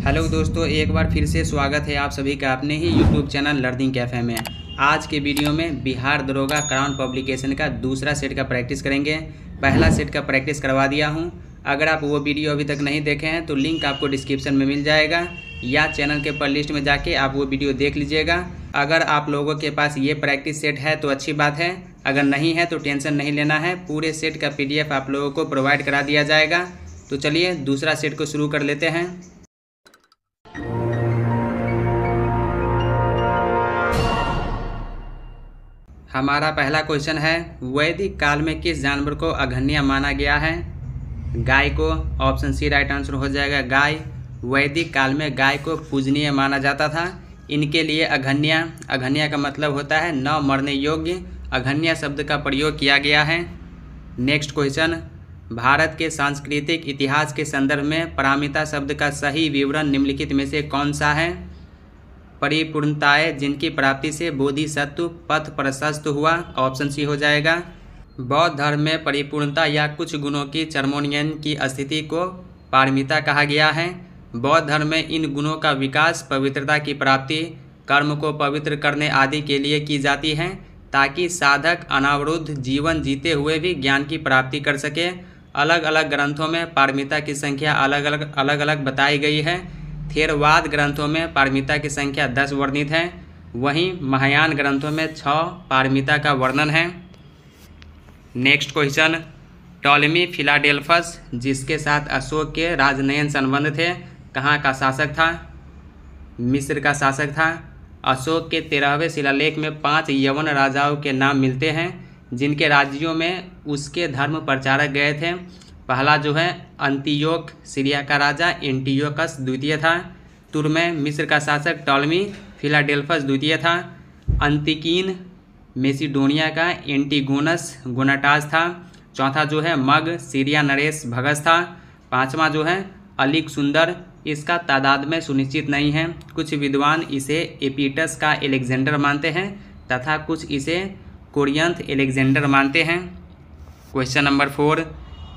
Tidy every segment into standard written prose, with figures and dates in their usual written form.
Hello दोस्तों, एक बार फिर से स्वागत है आप सभी का अपने ही यूट्यूब चैनल लर्निंग कैफ़े में। आज के वीडियो में बिहार दरोगा क्राउन पब्लिकेशन का दूसरा सेट का प्रैक्टिस करेंगे। पहला सेट का प्रैक्टिस करवा दिया हूं। अगर आप वो वीडियो अभी तक नहीं देखे हैं तो लिंक आपको डिस्क्रिप्शन में मिल जाएगा या चैनल के प्लेलिस्ट में जाके आप वो वीडियो देख लीजिएगा। अगर आप लोगों के पास ये प्रैक्टिस सेट है तो अच्छी बात है, अगर नहीं है तो टेंशन नहीं लेना है। पूरे सेट का PDF आप लोगों को प्रोवाइड करा दिया जाएगा। तो चलिए दूसरा सेट को शुरू कर लेते हैं। हमारा पहला क्वेश्चन है, वैदिक काल में किस जानवर को अघन्य माना गया है? गाय को। ऑप्शन सी राइट आंसर हो जाएगा, गाय। वैदिक काल में गाय को पूजनीय माना जाता था। इनके लिए अघन्य का मतलब होता है न मरने योग्य। अघन्य शब्द का प्रयोग किया गया है। नेक्स्ट क्वेश्चन, भारत के सांस्कृतिक इतिहास के संदर्भ में पारमिता शब्द का सही विवरण निम्नलिखित में से कौन सा है? परिपूर्णताएं जिनकी प्राप्ति से बोधिसत्व पथ प्रशस्त हुआ। ऑप्शन सी हो जाएगा। बौद्ध धर्म में परिपूर्णता या कुछ गुणों की चरमोन्नयन की स्थिति को पारमिता कहा गया है। बौद्ध धर्म में इन गुणों का विकास पवित्रता की प्राप्ति, कर्म को पवित्र करने आदि के लिए की जाती है ताकि साधक अनावरुद्ध जीवन जीते हुए भी ज्ञान की प्राप्ति कर सके। अलग अलग ग्रंथों में पारमिता की संख्या अलग अलग बताई गई है। थेरवाद ग्रंथों में पारमिता की संख्या 10 वर्णित है, वहीं महायान ग्रंथों में 6 पारमिता का वर्णन है। नेक्स्ट क्वेश्चन, टॉलेमी फिलाडेल्फस जिसके साथ अशोक के राजनयन संबंध थे, कहाँ का शासक था? मिस्र का शासक था। अशोक के 13वें शिलालेख में 5 यवन राजाओं के नाम मिलते हैं जिनके राज्यों में उसके धर्म प्रचारक गए थे। पहला जो है अंतियोक सीरिया का राजा एंटियोकस द्वितीय था। तुर्मे मिस्र का शासक टॉलेमी फिलाडेल्फस द्वितीय था। अंतिकीन मेसिडोनिया का एंटीगोनस गोनाटास था। चौथा जो है मग सीरिया नरेश भगस था। पांचवा जो है अलिक सुंदर, इसका तादाद में सुनिश्चित नहीं है। कुछ विद्वान इसे एपिटस का एलेक्जेंडर मानते हैं तथा कुछ इसे कोरियंथ एलेक्जेंडर मानते हैं। क्वेश्चन नंबर 4,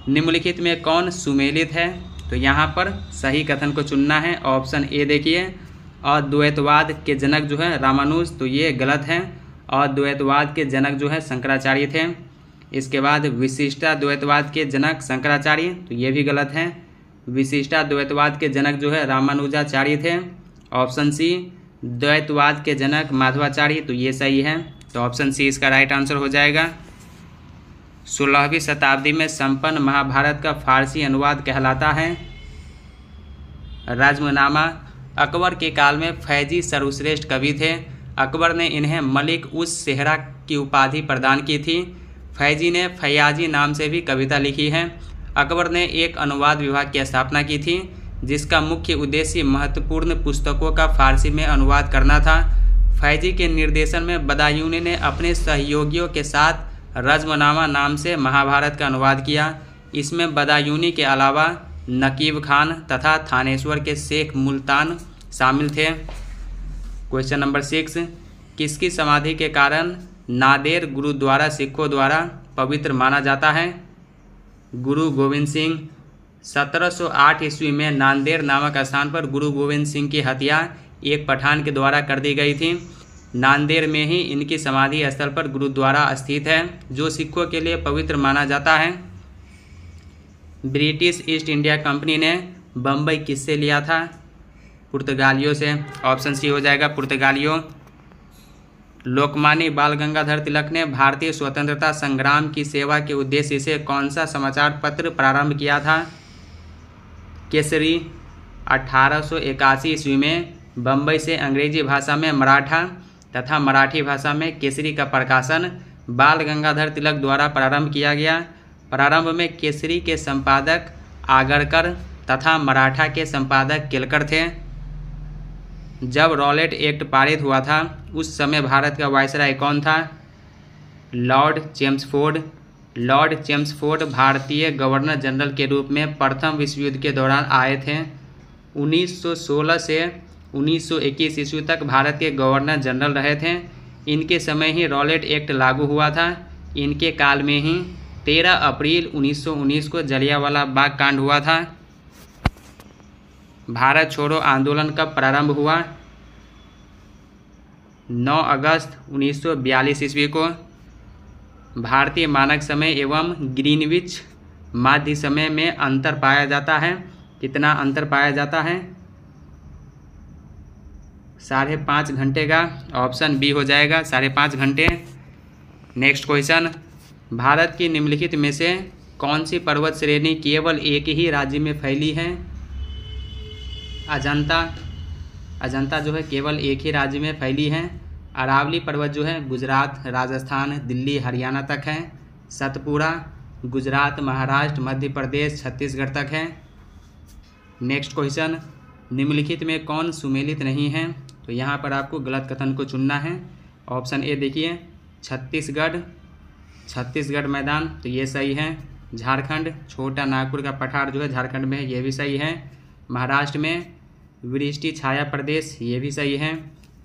निम्नलिखित में कौन सुमेलित है? तो यहाँ पर सही कथन को चुनना है। ऑप्शन ए देखिए, अद्वैतवाद के जनक जो है रामानुज, तो ये गलत है। अद्वैतवाद के जनक जो है शंकराचार्य थे। इसके बाद विशिष्टाद्वैतवाद के जनक शंकराचार्य, तो ये भी गलत है। विशिष्टाद्वैतवाद के जनक जो है रामानुजाचार्य थे। ऑप्शन सी द्वैतवाद के जनक माधवाचार्य, तो ये सही है। तो ऑप्शन सी इसका राइट आंसर हो जाएगा। 16वीं शताब्दी में संपन्न महाभारत का फारसी अनुवाद कहलाता है राजमनामा। अकबर के काल में फैजी सर्वश्रेष्ठ कवि थे। अकबर ने इन्हें मलिक उस सेहरा की उपाधि प्रदान की थी। फैजी ने फैयाजी नाम से भी कविता लिखी है। अकबर ने एक अनुवाद विभाग की स्थापना की थी जिसका मुख्य उद्देश्य महत्वपूर्ण पुस्तकों का फारसी में अनुवाद करना था। फैजी के निर्देशन में बदायूनी ने अपने सहयोगियों के साथ रज़मनामा नाम से महाभारत का अनुवाद किया। इसमें बदायूनी के अलावा नकीब खान तथा थानेश्वर के शेख मुल्तान शामिल थे। क्वेश्चन नंबर 6, किसकी समाधि के कारण नादेर गुरुद्वारा सिखों द्वारा पवित्र माना जाता है? गुरु गोविंद सिंह। 1708 ईस्वी में नांदेर नामक स्थान पर गुरु गोविंद सिंह की हत्या एक पठान के द्वारा कर दी गई थी। नांदेड़ में ही इनकी समाधि स्थल पर गुरुद्वारा स्थित है जो सिखों के लिए पवित्र माना जाता है। ब्रिटिश ईस्ट इंडिया कंपनी ने बम्बई किससे लिया था? पुर्तगालियों से। ऑप्शन सी हो जाएगा, पुर्तगालियों। लोकमान्य बाल गंगाधर तिलक ने भारतीय स्वतंत्रता संग्राम की सेवा के उद्देश्य से कौन सा समाचार पत्र प्रारंभ किया था? केसरी। 1881 ईस्वी में बम्बई से अंग्रेजी भाषा में मराठा तथा मराठी भाषा में केसरी का प्रकाशन बाल गंगाधर तिलक द्वारा प्रारंभ किया गया। प्रारंभ में केसरी के संपादक आगरकर तथा मराठा के संपादक केलकर थे। जब रॉलेट एक्ट पारित हुआ था उस समय भारत का वायसराय कौन था? Lord Chelmsford. लॉर्ड चेम्सफोर्ड भारतीय गवर्नर जनरल के रूप में प्रथम विश्व युद्ध के दौरान आए थे। 1916 से 1921 ईस्वी तक भारत के गवर्नर जनरल रहे थे। इनके समय ही रॉलेट एक्ट लागू हुआ था। इनके काल में ही 13 अप्रैल 1919 को जलियांवाला बाग कांड हुआ था। भारत छोड़ो आंदोलन कब प्रारंभ हुआ? 9 अगस्त 1942 ईस्वी को। भारतीय मानक समय एवं ग्रीनविच माध्य समय में अंतर पाया जाता है। कितना अंतर पाया जाता है? 5.5 घंटे का। ऑप्शन बी हो जाएगा 5.5 घंटे। नेक्स्ट क्वेश्चन, भारत की निम्नलिखित में से कौन सी पर्वत श्रेणी केवल एक ही राज्य में फैली है? अजंता जो है केवल एक ही राज्य में फैली है। अरावली पर्वत जो है गुजरात, राजस्थान, दिल्ली, हरियाणा तक है। सतपुड़ा गुजरात, महाराष्ट्र, मध्य प्रदेश, छत्तीसगढ़ तक है। नेक्स्ट क्वेश्चन, निम्नलिखित में कौन सुमेलित नहीं है? तो यहाँ पर आपको गलत कथन को चुनना है। ऑप्शन ए देखिए, छत्तीसगढ़ मैदान, तो ये सही है। झारखंड, छोटा नागपुर का पठार जो है झारखंड में है, ये भी सही है। महाराष्ट्र में वृष्टि छाया प्रदेश, ये भी सही है।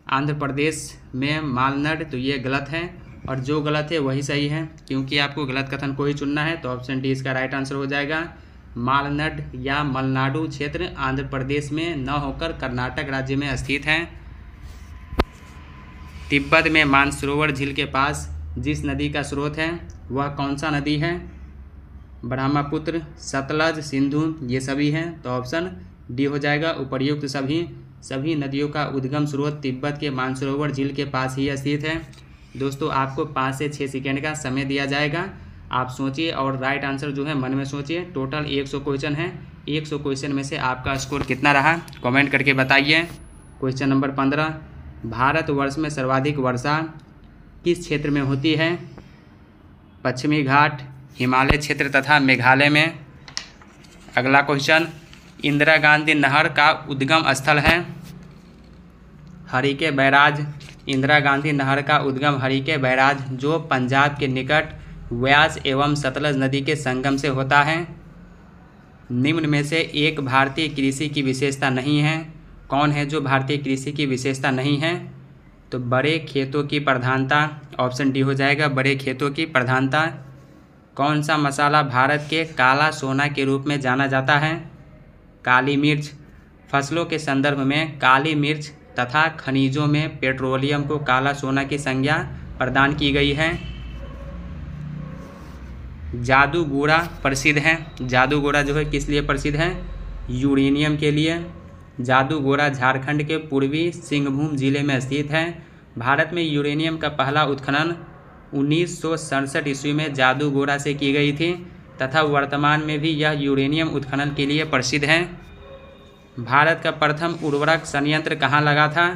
आंध्र प्रदेश में मालनाड, तो ये गलत है, और जो गलत है वही सही है, क्योंकि आपको गलत कथन को ही चुनना है। तो ऑप्शन डी इसका राइट आंसर हो जाएगा। मालनाड या मलनाडु क्षेत्र आंध्र प्रदेश में न होकर कर्नाटक राज्य में स्थित है। तिब्बत में मानसरोवर झील के पास जिस नदी का स्रोत है वह कौन सा नदी है? ब्रह्मपुत्र, सतलज, सिंधु, ये सभी हैं। तो ऑप्शन डी हो जाएगा। उपर्युक्त सभी नदियों का उद्गम स्रोत तिब्बत के मानसरोवर झील के पास ही स्थित है। दोस्तों, आपको 5 से 6 सेकेंड का समय दिया जाएगा। आप सोचिए और राइट आंसर जो है मन में सोचिए। टोटल 100 क्वेश्चन है। 100 क्वेश्चन में से आपका स्कोर कितना रहा कमेंट करके बताइए। क्वेश्चन नंबर 15, भारतवर्ष में सर्वाधिक वर्षा किस क्षेत्र में होती है? पश्चिमी घाट, हिमालय क्षेत्र तथा मेघालय में। अगला क्वेश्चन, इंदिरा गांधी नहर का उद्गम स्थल है? हरिके बैराज। इंदिरा गांधी नहर का उद्गम हरिके बैराज जो पंजाब के निकट व्यास एवं सतलज नदी के संगम से होता है। निम्न में से एक भारतीय कृषि की विशेषता नहीं है। कौन है जो भारतीय कृषि की विशेषता नहीं है? तो बड़े खेतों की प्रधानता। ऑप्शन डी हो जाएगा, बड़े खेतों की प्रधानता। कौन सा मसाला भारत के काला सोना के रूप में जाना जाता है? काली मिर्च। फसलों के संदर्भ में काली मिर्च तथा खनिजों में पेट्रोलियम को काला सोना की संज्ञा प्रदान की गई है। जादूगोड़ा प्रसिद्ध है। जादूगोड़ा जो है किस लिए प्रसिद्ध है? यूरेनियम के लिए। जादूगोड़ा झारखंड के पूर्वी सिंहभूम जिले में स्थित है। भारत में यूरेनियम का पहला उत्खनन 1967 ईस्वी में जादूगोड़ा से की गई थी तथा वर्तमान में भी यह यूरेनियम उत्खनन के लिए प्रसिद्ध है। भारत का प्रथम उर्वरक संयंत्र कहाँ लगा था?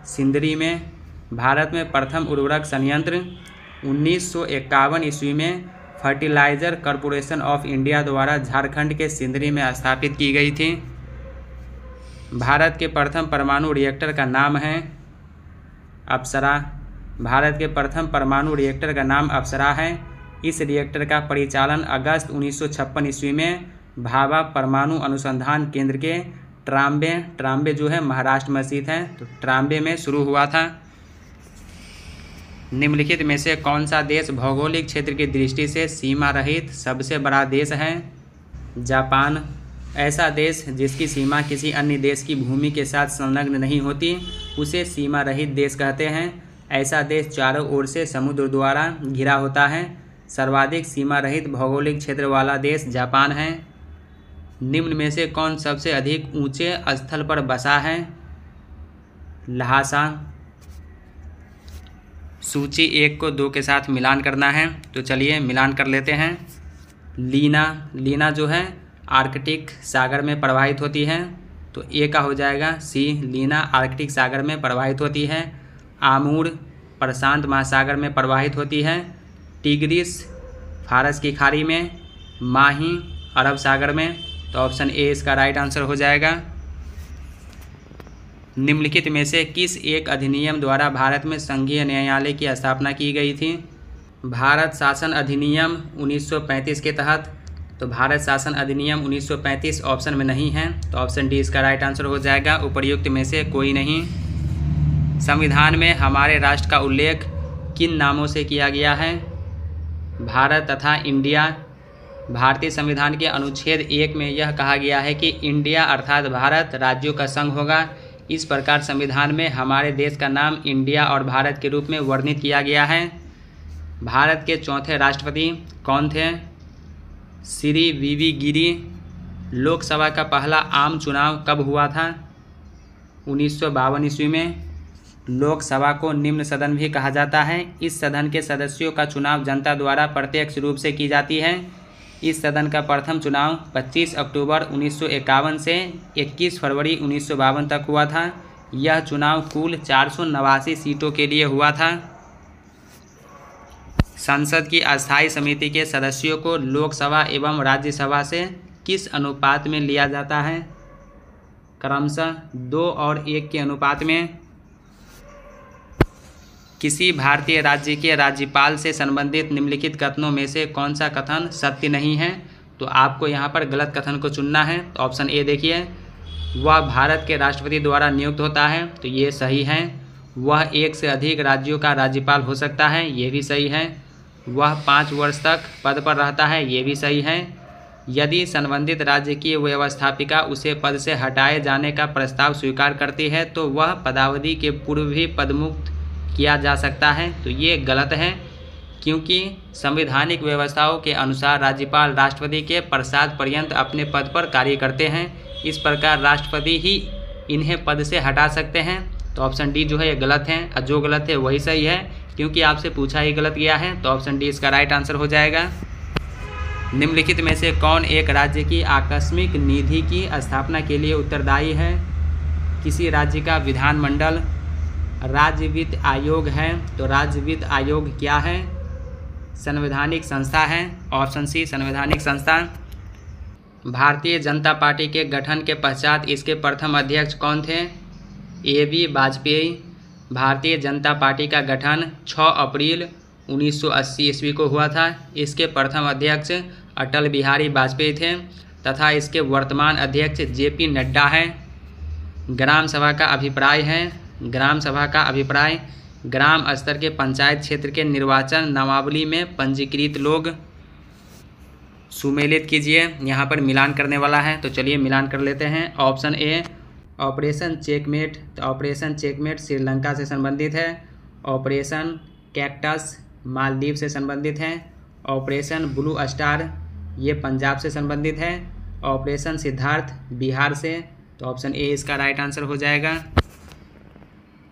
सिंदरी में। भारत में प्रथम उर्वरक संयंत्र 1951 ईस्वी में फर्टिलाइजर कॉरपोरेशन ऑफ इंडिया द्वारा झारखंड के सिंदरी में स्थापित की गई थी। भारत के प्रथम परमाणु रिएक्टर का नाम है अप्सरा। भारत के प्रथम परमाणु रिएक्टर का नाम अप्सरा है। इस रिएक्टर का परिचालन अगस्त 1956 ईस्वी में भाभा परमाणु अनुसंधान केंद्र के ट्राम्बे जो है महाराष्ट्र में स्थित है, तो ट्राम्बे में शुरू हुआ था। निम्नलिखित में से कौन सा देश भौगोलिक क्षेत्र की दृष्टि से सीमा रहित सबसे बड़ा देश है? जापान। ऐसा देश जिसकी सीमा किसी अन्य देश की भूमि के साथ संलग्न नहीं होती उसे सीमा रहित देश कहते हैं। ऐसा देश चारों ओर से समुद्र द्वारा घिरा होता है। सर्वाधिक सीमा रहित भौगोलिक क्षेत्र वाला देश जापान है। निम्न में से कौन सबसे अधिक ऊंचे स्थल पर बसा है? ल्हासा। सूची 1 को 2 के साथ मिलान करना है, तो चलिए मिलान कर लेते हैं। लीना जो है आर्कटिक सागर में प्रवाहित होती है, तो ए का हो जाएगा सी। लीना आर्कटिक सागर में प्रवाहित होती है। आमूर प्रशांत महासागर में प्रवाहित होती है। टिग्रिस फारस की खाड़ी में। माही अरब सागर में। तो ऑप्शन ए इसका राइट आंसर हो जाएगा। निम्नलिखित में से किस एक अधिनियम द्वारा भारत में संघीय न्यायालय की स्थापना की गई थी? भारत शासन अधिनियम 1935 के तहत। तो भारत शासन अधिनियम 1935 ऑप्शन में नहीं है, तो ऑप्शन डी इसका राइट आंसर हो जाएगा। उपर्युक्त में से कोई नहीं। संविधान में हमारे राष्ट्र का उल्लेख किन नामों से किया गया है? भारत तथा इंडिया, भारतीय संविधान के अनुच्छेद 1 में यह कहा गया है कि इंडिया अर्थात भारत राज्यों का संघ होगा। इस प्रकार संविधान में हमारे देश का नाम इंडिया और भारत के रूप में वर्णित किया गया है। भारत के चौथे राष्ट्रपति कौन थे? श्री वी गिरी। लोकसभा का पहला आम चुनाव कब हुआ था? 1952 ईस्वी में। लोकसभा को निम्न सदन भी कहा जाता है। इस सदन के सदस्यों का चुनाव जनता द्वारा प्रत्यक्ष रूप से की जाती है। इस सदन का प्रथम चुनाव 25 अक्टूबर 1951 से 21 फरवरी 1952 तक हुआ था। यह चुनाव कुल 489 सीटों के लिए हुआ था। संसद की अस्थायी समिति के सदस्यों को लोकसभा एवं राज्यसभा से किस अनुपात में लिया जाता है? क्रमशः 2 और 1 के अनुपात में। किसी भारतीय राज्य के राज्यपाल से संबंधित निम्नलिखित कथनों में से कौन सा कथन सत्य नहीं है? तो आपको यहाँ पर गलत कथन को चुनना है। तो ऑप्शन ए देखिए, वह भारत के राष्ट्रपति द्वारा नियुक्त होता है, तो ये सही है। वह 1 से अधिक राज्यों का राज्यपाल हो सकता है, ये भी सही है। वह 5 वर्ष तक पद पर रहता है, ये भी सही है। यदि संबंधित राज्य की व्यवस्थापिका उसे पद से हटाए जाने का प्रस्ताव स्वीकार करती है तो वह पदावधि के पूर्व भी पदमुक्त किया जा सकता है, तो ये गलत है, क्योंकि संवैधानिक व्यवस्थाओं के अनुसार राज्यपाल राष्ट्रपति के प्रसाद पर्यंत अपने पद पर कार्य करते हैं। इस प्रकार राष्ट्रपति ही इन्हें पद से हटा सकते हैं। तो ऑप्शन डी जो है ये गलत है, और जो गलत है वही सही है, क्योंकि आपसे पूछा ही गलत गया है। तो ऑप्शन डी इसका राइट आंसर हो जाएगा। निम्नलिखित में से कौन एक राज्य की आकस्मिक निधि की स्थापना के लिए उत्तरदायी है? किसी राज्य का विधानमंडल, राज्य वित्त आयोग है, तो राज्य वित्त आयोग क्या है? संवैधानिक संस्था है। ऑप्शन सी संवैधानिक संस्था। भारतीय जनता पार्टी के गठन के पश्चात इसके प्रथम अध्यक्ष कौन थे? AB वाजपेयी। भारतीय जनता पार्टी का गठन 6 अप्रैल 1980 ईस्वी को हुआ था। इसके प्रथम अध्यक्ष अटल बिहारी वाजपेयी थे तथा इसके वर्तमान अध्यक्ष JP नड्डा हैं। ग्राम सभा का अभिप्राय है। ग्राम सभा का अभिप्राय, ग्राम स्तर के पंचायत क्षेत्र के निर्वाचन नामावली में पंजीकृत लोग। सुमेलित कीजिए, यहाँ पर मिलान करने वाला है, तो चलिए मिलान कर लेते हैं। ऑप्शन ए ऑपरेशन चेकमेट, तो ऑपरेशन चेकमेट श्रीलंका से संबंधित है। ऑपरेशन कैक्टस मालदीव से संबंधित है। ऑपरेशन ब्लू स्टार ये पंजाब से संबंधित है। ऑपरेशन सिद्धार्थ बिहार से, तो ऑप्शन ए इसका राइट आंसर हो जाएगा।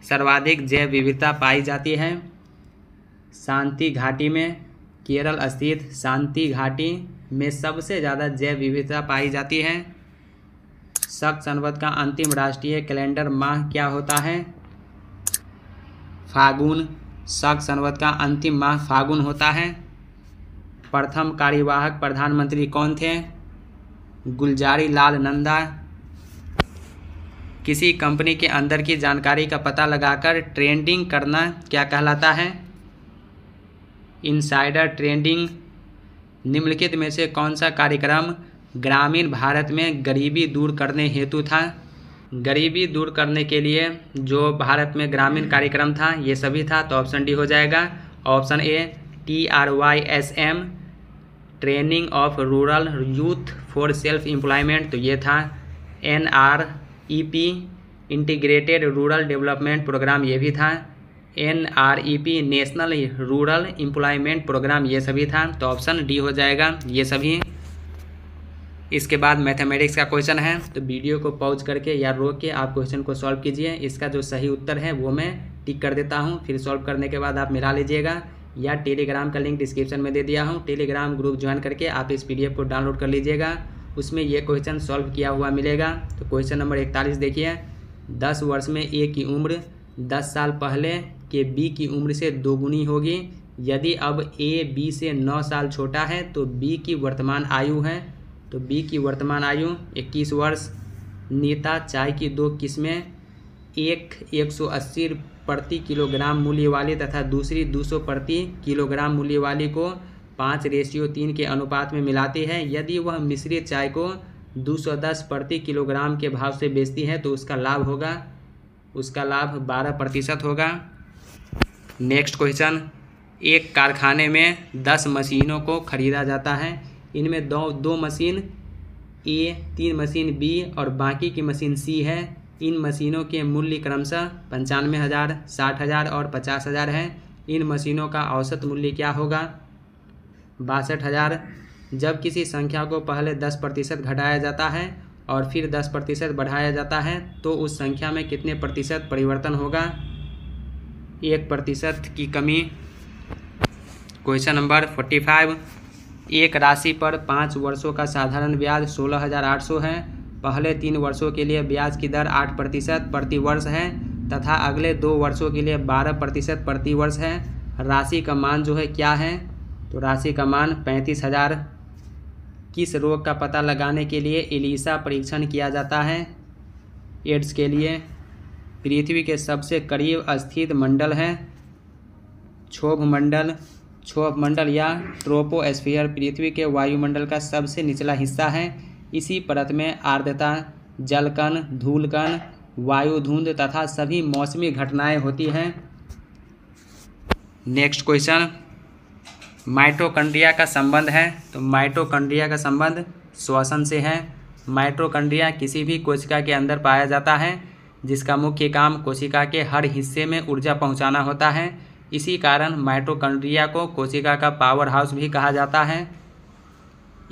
सर्वाधिक जैव विविधता पाई जाती है शांति घाटी में। केरल स्थित शांति घाटी में सबसे ज़्यादा जैव विविधता पाई जाती है। शक संवत का अंतिम राष्ट्रीय कैलेंडर माह क्या होता है? फागुन। शक संवत का अंतिम माह फागुन होता है। प्रथम कार्यवाहक प्रधानमंत्री कौन थे? गुलजारी लाल नंदा। किसी कंपनी के अंदर की जानकारी का पता लगाकर ट्रेडिंग करना क्या कहलाता है? Insider trading. निम्नलिखित में से कौन सा कार्यक्रम ग्रामीण भारत में गरीबी दूर करने हेतु था? गरीबी दूर करने के लिए जो भारत में ग्रामीण कार्यक्रम था ये सभी था, तो ऑप्शन डी हो जाएगा। Option A TRYSM training of rural youth for self employment, तो ये था। NREP integrated rural development programme, ये भी था। NREP national rural employment programme, ये सभी था, तो ऑप्शन डी हो जाएगा ये सभी। इसके बाद मैथमेटिक्स का क्वेश्चन है, तो वीडियो को पॉज करके या रोक के आप क्वेश्चन को सॉल्व कीजिए। इसका जो सही उत्तर है वो मैं टिक कर देता हूँ, फिर सॉल्व करने के बाद आप मिला लीजिएगा, या टेलीग्राम का लिंक डिस्क्रिप्शन में दे दिया हूँ। टेलीग्राम ग्रुप ज्वाइन करके आप इस PDF को डाउनलोड कर लीजिएगा, उसमें ये क्वेश्चन सॉल्व किया हुआ मिलेगा। तो क्वेश्चन नंबर 41 देखिए, 10 वर्ष में A की उम्र 10 साल पहले के B की उम्र से दोगुनी होगी। यदि अब A B से 9 साल छोटा है तो B की वर्तमान आयु है, तो B की वर्तमान आयु 21 वर्ष। नीता चाय की 2 किस्में, एक 180 प्रति किलोग्राम मूल्य वाली तथा दूसरी 200 प्रति किलोग्राम मूल्य वाली को 5:3 के अनुपात में मिलाती है। यदि वह मिश्रित चाय को 210 प्रति किलोग्राम के भाव से बेचती है तो उसका लाभ 12% होगा। नेक्स्ट क्वेश्चन, एक कारखाने में 10 मशीनों को खरीदा जाता है। इनमें दो मशीन ए, 3 मशीन बी और बाकी की मशीन सी है। इन मशीनों के मूल्य क्रमशः 95,000, 60,000 और 50,000 हैं। इन मशीनों का औसत मूल्य क्या होगा? 62,000। जब किसी संख्या को पहले 10% घटाया जाता है और फिर 10% बढ़ाया जाता है तो उस संख्या में कितने प्रतिशत परिवर्तन होगा? 1% की कमी। Question number 45। एक राशि पर 5 वर्षों का साधारण ब्याज 16,800 है। पहले 3 वर्षों के लिए ब्याज की दर 8% प्रति वर्ष है तथा अगले 2 वर्षों के लिए 12% प्रति वर्ष है। राशि का मान जो है क्या है? तो राशि का मान 35,000। किस रोग का पता लगाने के लिए एलिसा परीक्षण किया जाता है? एड्स के लिए। पृथ्वी के सबसे करीब स्थित मंडल है क्षोभ मंडल या ट्रोपोस्फीयर पृथ्वी के वायुमंडल का सबसे निचला हिस्सा है। इसी परत में आर्द्रता, जलकण, धूलकण, वायु धुंध तथा सभी मौसमी घटनाएं होती हैं। नेक्स्ट क्वेश्चन, माइटोकॉन्ड्रिया का संबंध है। तो माइटोकॉन्ड्रिया का संबंध श्वसन से है। माइटोकॉन्ड्रिया किसी भी कोशिका के अंदर पाया जाता है जिसका मुख्य काम कोशिका के हर हिस्से में ऊर्जा पहुंचाना होता है। इसी कारण माइटोकॉन्ड्रिया को कोशिका का पावर हाउस भी कहा जाता है।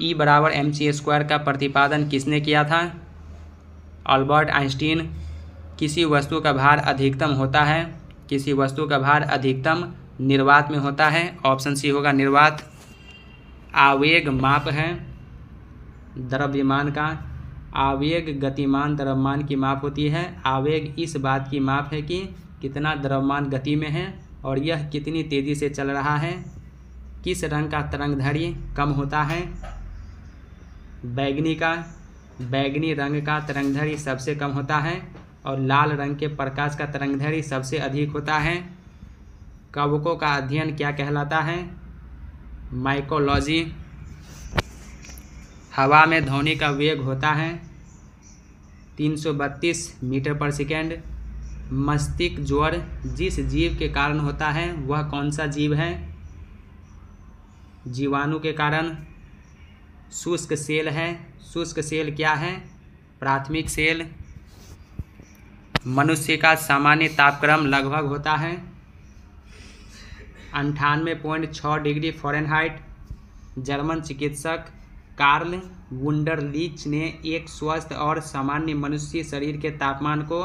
E = mc² का प्रतिपादन किसने किया था? Albert Einstein. किसी वस्तु का भार अधिकतम होता है? किसी वस्तु का भार अधिकतम निर्वात में होता है। ऑप्शन सी होगा निर्वात। आवेग माप है द्रव्यमान का। आवेग गतिमान द्रव्यमान की माप होती है। आवेग इस बात की माप है कि कितना द्रव्यमान गति में है और यह कितनी तेज़ी से चल रहा है। किस रंग का तरंगदैर्घ्य कम होता है? बैगनी का। बैगनी रंग का तरंगदैर्घ्य सबसे कम होता है और लाल रंग के प्रकाश का तरंगदैर्घ्य सबसे अधिक होता है। कवकों का अध्ययन क्या कहलाता है? माइकोलॉजी। हवा में ध्वनि का वेग होता है 332 मीटर पर सेकेंड। मस्तिष्क ज्वर जिस जीव के कारण होता है वह कौन सा जीव है? जीवाणु के कारण। शुष्क सेल है। शुष्क सेल क्या है? प्राथमिक सेल। मनुष्य का सामान्य तापक्रम लगभग होता है 98.6 डिग्री फ़ारेनहाइट। जर्मन चिकित्सक कार्ल वुंडरलिच ने एक स्वस्थ और सामान्य मनुष्य शरीर के तापमान को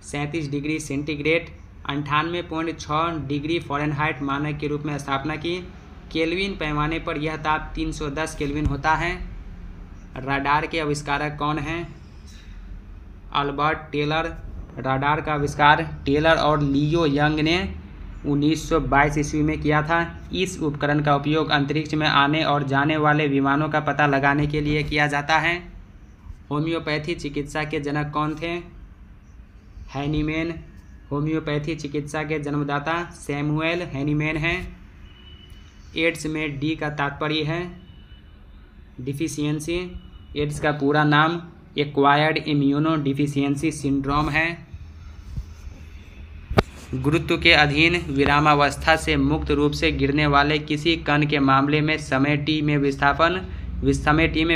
37 डिग्री सेंटीग्रेड 98.6 डिग्री फ़ारेनहाइट मानक के रूप में स्थापना की। केल्विन पैमाने पर यह ताप 310 केल्विन होता है। रडार के आविष्कारक कौन हैं? Albert Taylor. रडार का आविष्कार टेलर और लियो यंग ने 1922 ईस्वी में किया था। इस उपकरण का उपयोग अंतरिक्ष में आने और जाने वाले विमानों का पता लगाने के लिए किया जाता है। होम्योपैथी चिकित्सा के जनक कौन थे? हैनीमैन। होम्योपैथी चिकित्सा के जन्मदाता सैमुएल हैनीमैन हैं। एड्स में डी का तात्पर्य है डिफिशियंसी। एड्स का पूरा नाम एक्वायर्ड इम्यूनो डिफिशियंसी सिंड्रोम है। गुरुत्व के अधीन विरामावस्था से मुक्त रूप से गिरने वाले किसी कण के मामले में समय टी में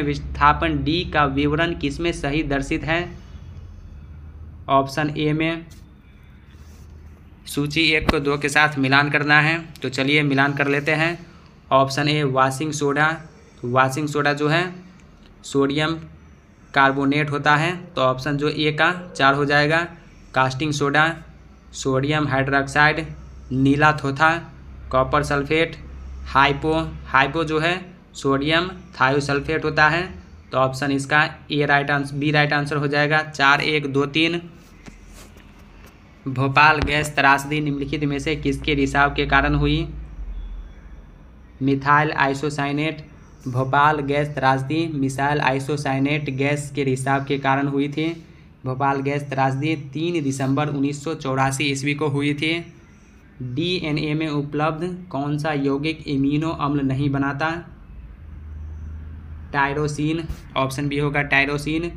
विस्थापन डी का विवरण किसमें सही दर्शित है? ऑप्शन ए में। सूची 1 को 2 के साथ मिलान करना है तो चलिए मिलान कर लेते हैं। Option A washing soda. तो वाशिंग सोडा जो है सोडियम कार्बोनेट होता है तो ऑप्शन जो ए का 4 हो जाएगा। कास्टिंग सोडा, सोडियम हाइड्रोक्साइड, नीला थोथा, कॉपर सल्फेट, हाइपो जो है सोडियम थायोसल्फेट होता है तो ऑप्शन इसका बी राइट आंसर हो जाएगा। 4, 1, 2, 3। भोपाल गैस त्रासदी निम्नलिखित में से किसके रिसाव के कारण हुई? Methyl isocyanate. भोपाल गैस त्रासदी मिथाइल आइसोसाइनेट गैस के रिसाव के कारण हुई थी। भोपाल गैस त्रासदी 3 दिसंबर 1984 ईस्वी को हुई थी। डीएनए में उपलब्ध कौन सा यौगिक इम्यूनो अम्ल नहीं बनाता? टायरोसिन। ऑप्शन बी होगा टायरोसिन।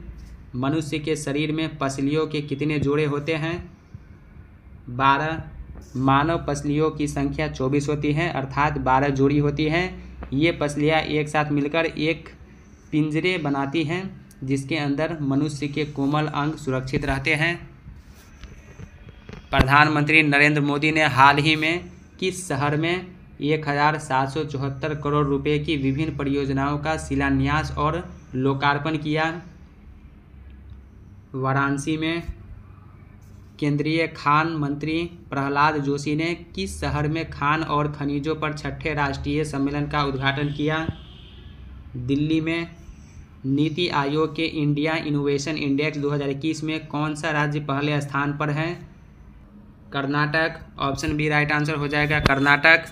मनुष्य के शरीर में पसलियों के कितने जोड़े होते हैं? 12। मानव पसलियों की संख्या 24 होती है अर्थात 12 जोड़ी होती है। ये पसलियाँ एक साथ मिलकर एक पिंजरे बनाती हैं जिसके अंदर मनुष्य के कोमल अंग सुरक्षित रहते हैं। प्रधानमंत्री नरेंद्र मोदी ने हाल ही में किस शहर में 1774 करोड़ रुपए की विभिन्न परियोजनाओं का शिलान्यास और लोकार्पण किया? वाराणसी में। केंद्रीय खान मंत्री प्रहलाद जोशी ने किस शहर में खान और खनिजों पर छठे राष्ट्रीय सम्मेलन का उद्घाटन किया? दिल्ली में। नीति आयोग के इंडिया इनोवेशन इंडेक्स 2021 में कौन सा राज्य पहले स्थान पर है? Karnataka. Option B right answer हो जाएगा, कर्नाटक।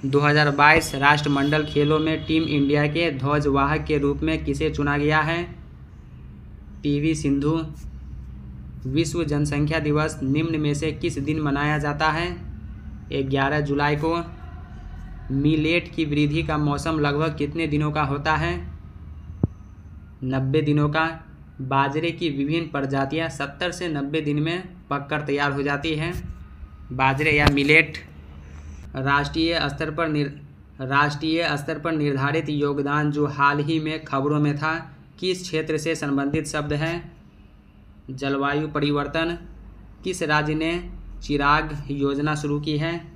2022 राष्ट्रमंडल खेलों में टीम इंडिया के ध्वजवाहक के रूप में किसे चुना गया है? पीवी सिंधु। विश्व जनसंख्या दिवस निम्न में से किस दिन मनाया जाता है? 11 जुलाई को। मिलेट की वृद्धि का मौसम लगभग कितने दिनों का होता है? 90 दिनों का। बाजरे की विभिन्न प्रजातियां 70 से 90 दिन में पककर तैयार हो जाती हैं। बाजरे या मिलेट। राष्ट्रीय स्तर पर निर्धारित योगदान जो हाल ही में खबरों में था, किस क्षेत्र से संबंधित शब्द है? जलवायु परिवर्तन। किस राज्य ने चिराग योजना शुरू की है?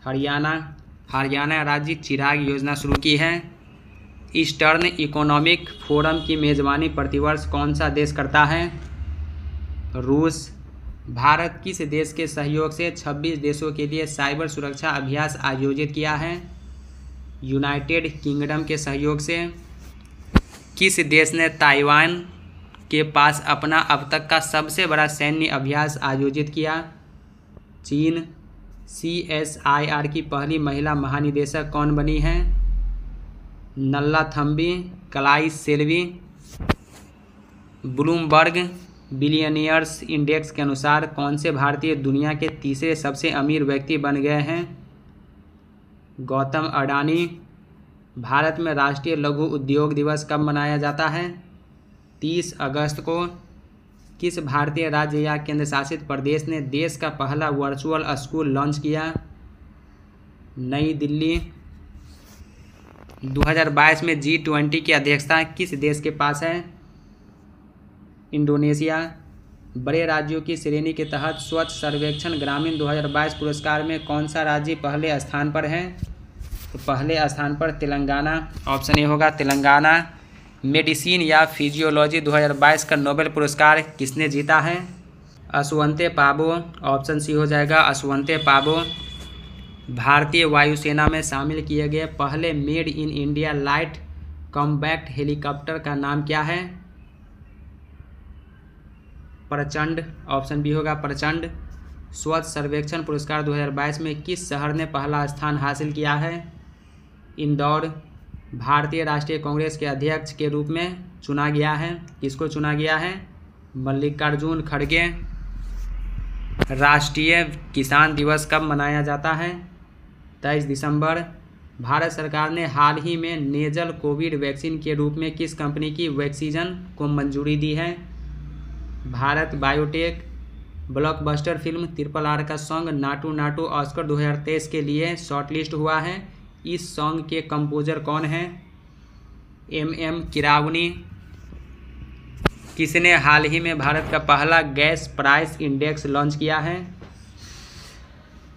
हरियाणा राज्य चिराग योजना शुरू की है। ईस्टर्न इकोनॉमिक फोरम की मेज़बानी प्रतिवर्ष कौन सा देश करता है? रूस। भारत किस देश के सहयोग से 26 देशों के लिए साइबर सुरक्षा अभ्यास आयोजित किया है? यूनाइटेड किंगडम के सहयोग से। किस देश ने ताइवान के पास अपना अब तक का सबसे बड़ा सैन्य अभ्यास आयोजित किया? चीन। CSIR की पहली महिला महानिदेशक कौन बनी हैं? नल्लाथम्बी कलाईसेल्वी। ब्लूमबर्ग बिलियनियर्स इंडेक्स के अनुसार कौन से भारतीय दुनिया के तीसरे सबसे अमीर व्यक्ति बन गए हैं? गौतम अडानी। भारत में राष्ट्रीय लघु उद्योग दिवस कब मनाया जाता है? 30 अगस्त को। किस भारतीय राज्य या केंद्र शासित प्रदेश ने देश का पहला वर्चुअल स्कूल लॉन्च किया? नई दिल्ली। 2022 में G20 की अध्यक्षता किस देश के पास है? इंडोनेशिया। बड़े राज्यों की श्रेणी के तहत स्वच्छ सर्वेक्षण ग्रामीण 2022 पुरस्कार में कौन सा राज्य पहले स्थान पर है? तो पहले स्थान पर तेलंगाना। ऑप्शन ए होगा तेलंगाना। मेडिसिन या फिजियोलॉजी 2022 का नोबेल पुरस्कार किसने जीता है? असवंते पाबो। ऑप्शन सी हो जाएगा असवंते पाबो। भारतीय वायुसेना में शामिल किए गए पहले made in India light combat helicopter का नाम क्या है? प्रचंड। ऑप्शन बी होगा प्रचंड। स्वच्छ सर्वेक्षण पुरस्कार 2022 में किस शहर ने पहला स्थान हासिल किया है? इंदौर। भारतीय राष्ट्रीय कांग्रेस के अध्यक्ष के रूप में चुना गया है। किसको चुना गया है? मल्लिकार्जुन खड़गे। राष्ट्रीय किसान दिवस कब मनाया जाता है? 23 दिसंबर। भारत सरकार ने हाल ही में नेजल कोविड वैक्सीन के रूप में किस कंपनी की वैक्सीजन को मंजूरी दी है? Bharat biotech. Blockbuster film RRR का सॉन्ग नाटू नाटू ऑस्कर 2023 के लिए शॉर्टलिस्ट हुआ है। इस सॉन्ग के कंपोजर कौन हैं? MM किरावनी। किसने हाल ही में भारत का पहला गैस प्राइस इंडेक्स लॉन्च किया है?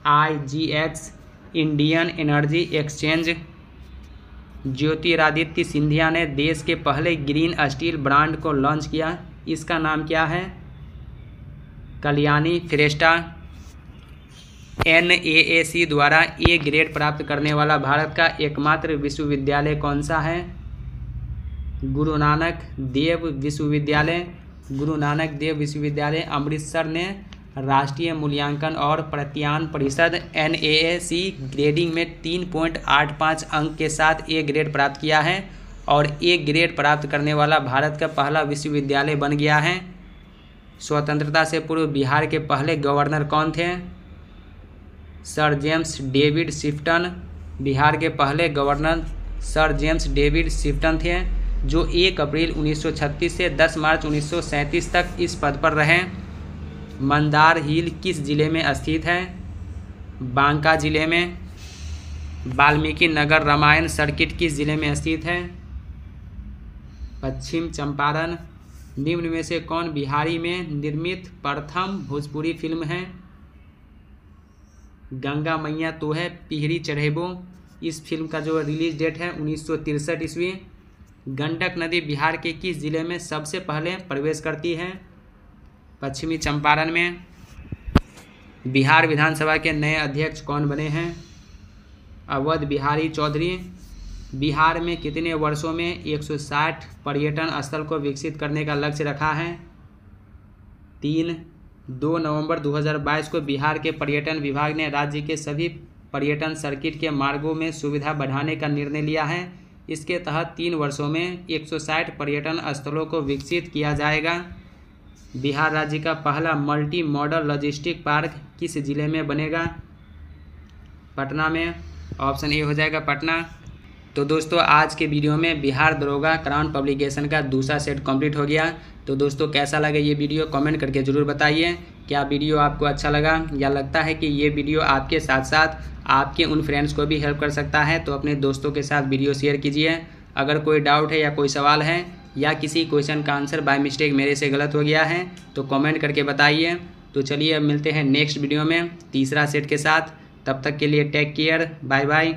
IGX Indian energy exchange. Jyotiraditya Scindia ने देश के पहले ग्रीन स्टील ब्रांड को लॉन्च किया। इसका नाम क्या है? कल्याणी श्रेष्ठा। NAAC द्वारा A ग्रेड प्राप्त करने वाला भारत का एकमात्र विश्वविद्यालय कौन सा है? गुरु नानक देव विश्वविद्यालय। गुरु नानक देव विश्वविद्यालय अमृतसर ने राष्ट्रीय मूल्यांकन और प्रत्यायन परिषद NAAC ग्रेडिंग में 3.85 अंक के साथ A ग्रेड प्राप्त किया है और A ग्रेड प्राप्त करने वाला भारत का पहला विश्वविद्यालय बन गया है। स्वतंत्रता से पूर्व बिहार के पहले गवर्नर कौन थे? Sir James David Shifton. Bihar के पहले governor sir James David Shifton थे, जो 1 अप्रैल 1936 से 10 मार्च 1937 तक इस पद पर रहे। मंदार हिल किस जिले में स्थित है? बांका जिले में। वाल्मीकि नगर रामायण सर्किट किस जिले में स्थित है? पश्चिम चंपारण। निम्न में से कौन बिहारी में निर्मित प्रथम भोजपुरी फिल्म है? गंगा मैया तो है पिहरी चढ़ेबो। इस फिल्म का जो रिलीज डेट है 1963 ईस्वी। गंडक नदी बिहार के किस जिले में सबसे पहले प्रवेश करती है? पश्चिमी चंपारण में। बिहार विधानसभा के नए अध्यक्ष कौन बने हैं? अवध बिहारी चौधरी। बिहार में कितने वर्षों में 160 पर्यटन स्थल को विकसित करने का लक्ष्य रखा है? 3। 2 नवंबर 2022 को बिहार के पर्यटन विभाग ने राज्य के सभी पर्यटन सर्किट के मार्गों में सुविधा बढ़ाने का निर्णय लिया है। इसके तहत 3 वर्षों में 160 पर्यटन स्थलों को विकसित किया जाएगा। बिहार राज्य का पहला मल्टी मॉडल लॉजिस्टिक पार्क किस जिले में बनेगा? पटना में। ऑप्शन ए हो जाएगा पटना। तो दोस्तों आज के वीडियो में बिहार दरोगा क्राउन पब्लिकेशन का दूसरा सेट कंप्लीट हो गया। तो दोस्तों कैसा लगा ये वीडियो कमेंट करके ज़रूर बताइए। क्या वीडियो आपको अच्छा लगा या लगता है कि ये वीडियो आपके साथ साथ आपके उन फ्रेंड्स को भी हेल्प कर सकता है तो अपने दोस्तों के साथ वीडियो शेयर कीजिए। अगर कोई डाउट है या कोई सवाल है या किसी क्वेश्चन का आंसर बाय मिस्टेक मेरे से गलत हो गया है तो कमेंट करके बताइए। तो चलिए अब मिलते हैं नेक्स्ट वीडियो में तीसरा सेट के साथ। तब तक के लिए टेक केयर, बाय बाय।